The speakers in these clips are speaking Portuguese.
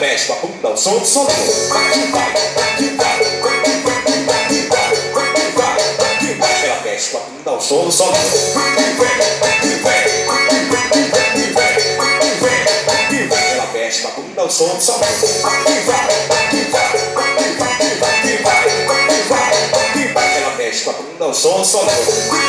mexe com a bunda, o som do som. Vai que vai, vai que vai, vai que vai, vai que vai, vai que vai, vai que vai. Ela mexe com a bunda, o som do som. Vai que vai, vai que vai, vai que vai, vai que vai, vai que vai, vai que vai. Ela mexe com a bunda, o som do som. Vai que vai, vai que vai, vai que vai, vai que vai, vai que vai, vai que vai. Ela mexe com a bunda, o som do som. Vai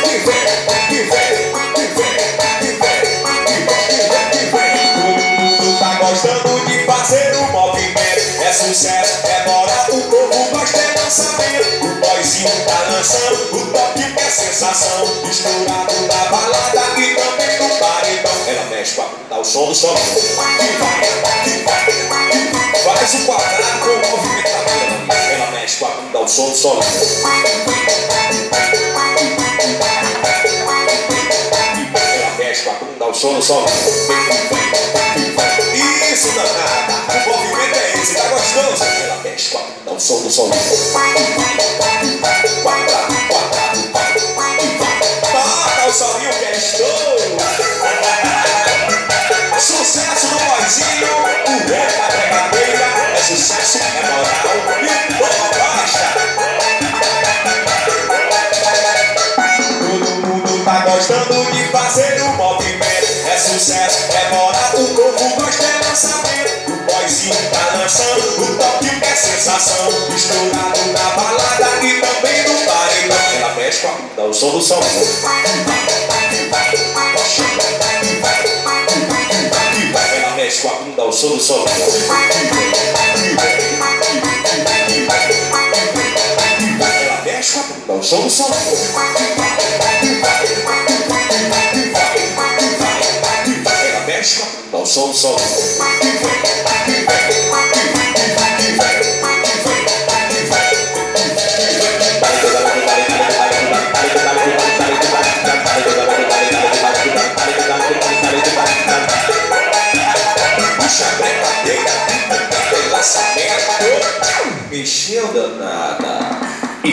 que vai, vai que vai, vai que vai, vai que vai, vai que vai, vai que vai. Todo mundo tá gostando de fazer o movimento. É sucesso, é moral, o povo gosta de lançamento. O boyzinho tá lançando o toque que é sensação. Misturado na balada e também no paredão. Ela mexe com a bunda, o som do som. Que vai, que vai, que vai. Faz o quadrado com o movimento da bunda. Ela mexe com a bunda, o som do som. Ela mexe com a bunda, o som do som. Isso, danada, o movimento é esse, tá gostoso? Ela mexe com a bunda, o som do som. Quadrado, quadrado, toca o solinho que é estouro. Sucesso do boyzinho, o rei da pegadeira. É sucesso, é moral e o povo gosta. Todo mundo tá gostando de fazer o movimento. É sucesso, é moral, o povo gosta de lançamento. O boyzinho tá lançando o toque que é sensação. Misturado na balada e também no paredão. Ela mexe com a bunda, o som do som. Ela mexe com a bunda, o som do som. Ela mexe com a bunda, o som do som. Ela mexe com a bunda, o som do som. Puxa a brincadeira, lançamento. Mexeu, danada.